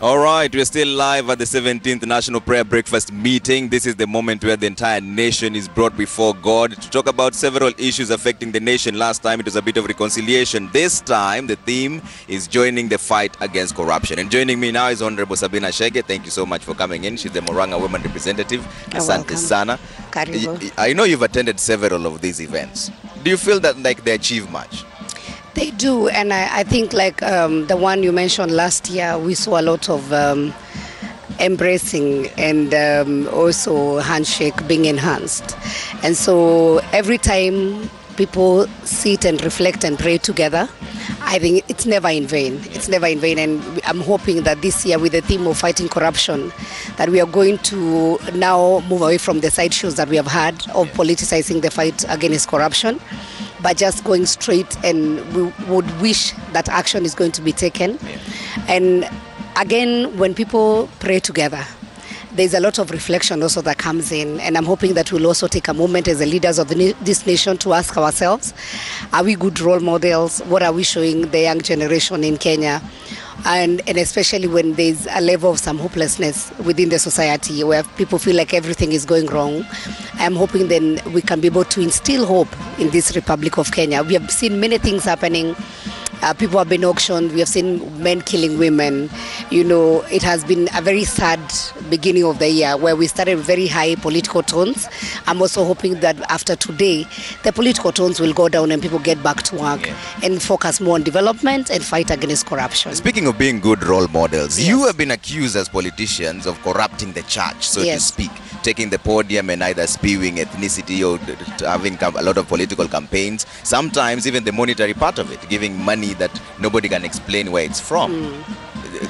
All right, we're still live at the 17th National Prayer Breakfast meeting. This is the moment where the entire nation is brought before God to talk about several issues affecting the nation. Last time it was a bit of reconciliation. This time the theme is joining the fight against corruption. And joining me now is Honorable Sabina Chege. Thank you so much for coming in. She's the Moranga Women Representative. Asante sana. I know you've attended several of these events. Do you feel that they achieve much? They do, and I think like the one you mentioned last year, we saw a lot of embracing and also handshake being enhanced. And so every time people sit and reflect and pray together, I think it's never in vain. It's never in vain, and I'm hoping that this year with the theme of fighting corruption, that we are going to now move away from the side shows that we have had of politicizing the fight against corruption, but just going straight, and we would wish that action is going to be taken. And again, when people pray together, there's a lot of reflection also that comes in, and I'm hoping that we'll also take a moment as the leaders of this nation to ask ourselves, are we good role models? What are we showing the young generation in Kenya? And especially when there's a level of some hopelessness within the society where people feel like everything is going wrong, I'm hoping then we can be able to instill hope in this Republic of Kenya. We have seen many things happening. People have been auctioned. We have seen men killing women. You know, it has been a very sad beginning of the year where we started with very high political tones. I'm also hoping that after today, the political tones will go down and people get back to work and focus more on development and fight against corruption. Speaking of being good role models, you have been accused as politicians of corrupting the church, so to speak, taking the podium and either spewing ethnicity or having a lot of political campaigns, sometimes even the monetary part of it, giving money that nobody can explain where it's from.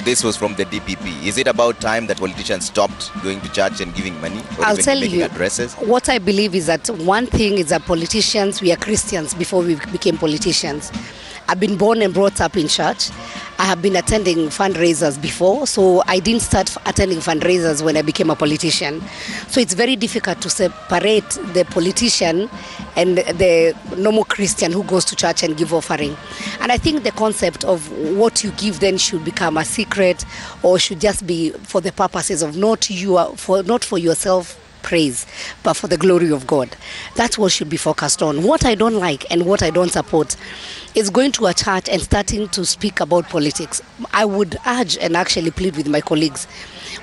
This was from the DPP. Is it about time that politicians stopped going to church and giving money, or I'll even tell making you, addresses? What I believe is that one thing is that politicians, we are Christians before we became politicians. I've been born and brought up in church. I have been attending fundraisers before, so I didn't start attending fundraisers when I became a politician. So it's very difficult to separate the politician and the normal Christian who goes to church and give offering. And I think the concept of what you give then should become a secret, or should just be for the purposes of not for yourself praise, but for the glory of God. That's what should be focused on. What I don't like and what I don't support is going to a church and starting to speak about politics. I would urge and actually plead with my colleagues,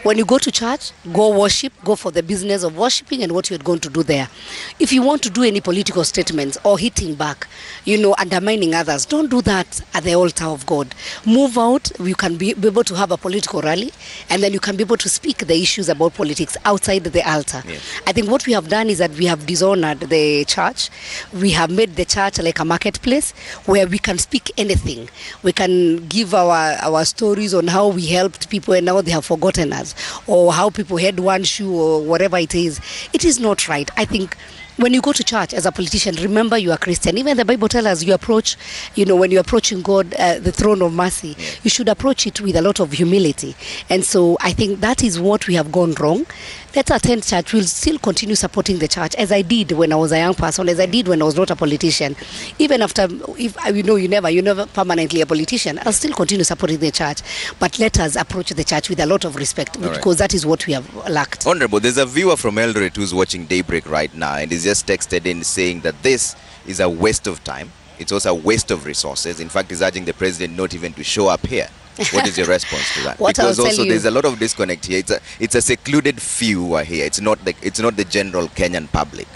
when you go to church, go worship, go for the business of worshiping and what you're going to do there. If you want to do any political statements or hitting back, undermining others, don't do that at the altar of God. Move out. You can be able to have a political rally, and then you can be able to speak the issues about politics outside the altar. I think what we have done is that we have dishonored the church. We have made the church like a marketplace where we can speak anything. We can give our stories on how we helped people and now they have forgotten us, or how people had one shoe or whatever it is. It is not right. I think when you go to church as a politician, remember you are Christian. Even the Bible tells us you approach, when you're approaching God, the throne of mercy, you should approach it with a lot of humility. And so I think that is what we have gone wrong. Let's attend church. We'll still continue supporting the church as I did when I was a young person, as I did when I was not a politician. Even after, you're never permanently a politician, I'll still continue supporting the church. But let us approach the church with a lot of respect, because that is what we have lacked. Honorable, there's a viewer from Eldoret who's watching Daybreak right now and is just texted in saying that this is a waste of time. It's also a waste of resources. In fact, he's urging the president not even to show up here. What is your response to that? Because also there's a lot of disconnect here. It's a secluded few who are here. It's not the general Kenyan public.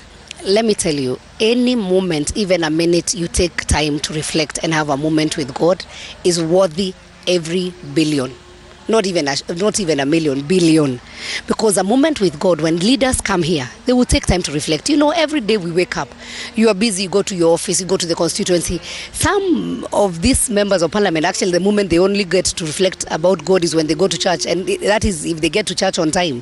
Let me tell you, any moment, even a minute, you take time to reflect and have a moment with God is worthy every billion. Not even a million, billion. Because a moment with God, when leaders come here, they will take time to reflect. Every day we wake up, you are busy, you go to your office, you go to the constituency. Some of these members of parliament, actually the moment they only get to reflect about God is when they go to church, and that is if they get to church on time.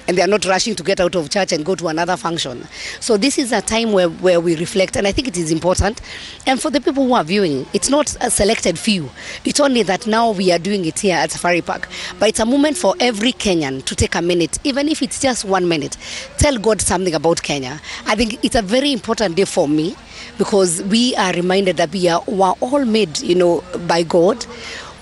And they are not rushing to get out of church and go to another function. So this is a time where we reflect, and I think it is important. And for the people who are viewing, it's not a selected few. It's only that now we are doing it here at Safari Park. But it's a moment for every Kenyan to take a minute, even if it's just 1 minute. Tell God something about Kenya. I think it's a very important day for me, because we are reminded that we are all made, by God.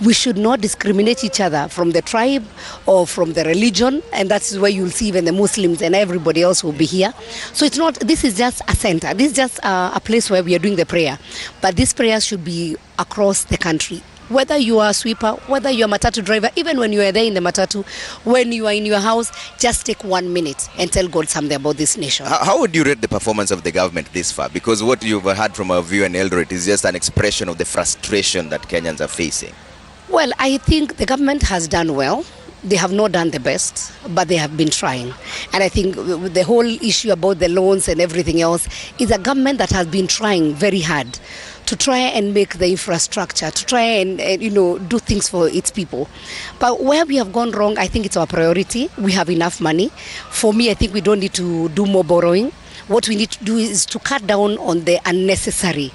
We should not discriminate each other from the tribe or from the religion, and that's where you'll see even the Muslims and everybody else will be here. So it's not, this is just a center. This is just a place where we are doing the prayer. But this prayer should be across the country. Whether you are a sweeper, whether you are a matatu driver, even when you are there in the matatu, when you are in your house, just take 1 minute and tell God something about this nation. How would you rate the performance of the government this far? Because what you've heard from our viewer in Eldoret is just an expression of the frustration that Kenyans are facing. Well, I think the government has done well. They have not done the best, but they have been trying. And I think the whole issue about the loans and everything else is a government that has been trying very hard to try and make the infrastructure, to try and do things for its people. But where we have gone wrong, I think it's our priority. We have enough money. For me, I think we don't need to do more borrowing. What we need to do is to cut down on the unnecessary.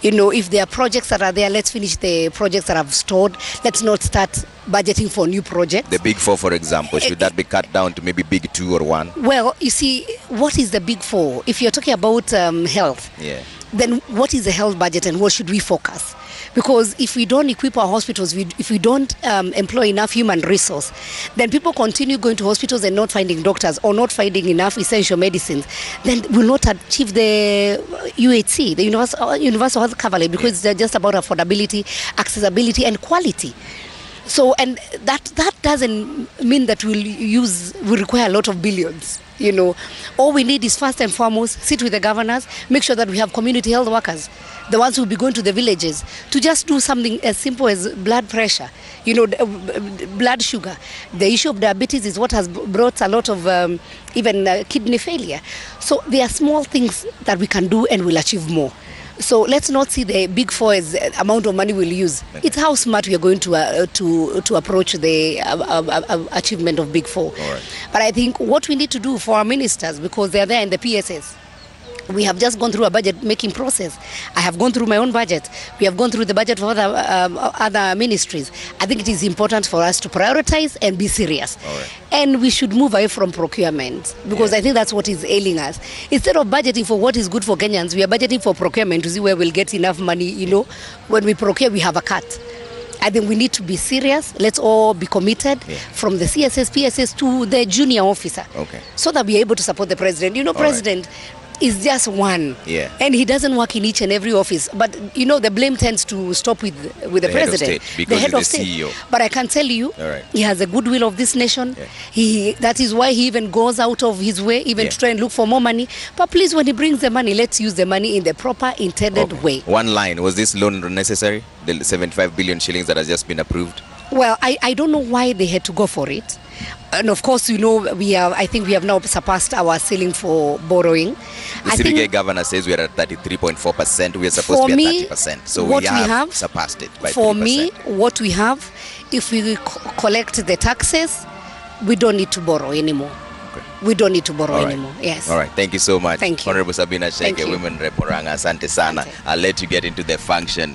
If there are projects that are there, let's finish the projects that have stored. Let's not start budgeting for new projects. The big four, for example, should that be cut down to maybe big two or one? Well, you see, what is the big four? If you're talking about health, then what is the health budget and what should we focus? Because if we don't equip our hospitals, if we don't employ enough human resource, then people continue going to hospitals and not finding doctors or not finding enough essential medicines, then we'll not achieve the UHC, the Universal Health Coverage, because they're just about affordability, accessibility, and quality. So, and that doesn't mean that we'll require a lot of billions. All we need is first and foremost, sit with the governors, make sure that we have community health workers, the ones who will be going to the villages, to just do something as simple as blood pressure, blood sugar. The issue of diabetes is what has brought a lot of even kidney failure. So there are small things that we can do and we'll achieve more. So let's not see the big four as the amount of money we'll use. It's how smart we are going to approach the achievement of big four. Right. But I think what we need to do for our ministers, because they are there in the PSS, we have just gone through a budget making process. I have gone through my own budget. We have gone through the budget for other ministries. I think it is important for us to prioritize and be serious. Right. And we should move away from procurement, because I think that's what is ailing us. Instead of budgeting for what is good for Kenyans, we are budgeting for procurement to see where we'll get enough money. When we procure, we have a cut. I think we need to be serious. Let's all be committed, from the CSS, PSS to the junior officer, so that we are able to support the president. President is just one, and he doesn't work in each and every office. But the blame tends to stop with the president, the head of state. CEO. But I can tell you, he has a goodwill of this nation. That is why he even goes out of his way, even to try and look for more money. But please, when he brings the money, let's use the money in the proper intended way. One line: was this loan necessary? The 75 billion shillings that has just been approved. Well, I don't know why they had to go for it. And of course, I think we have now surpassed our ceiling for borrowing. The CBK governor says we are at 33.4%. We are supposed to be at 30%. So we have surpassed it by 3%. For me, what we have, if we collect the taxes, we don't need to borrow anymore. We don't need to borrow anymore. Yes. All right. Thank you so much. Thank you. Honorable Sabina Chege, Women Rep Murang'a. Asante sana. I'll let you get into the function.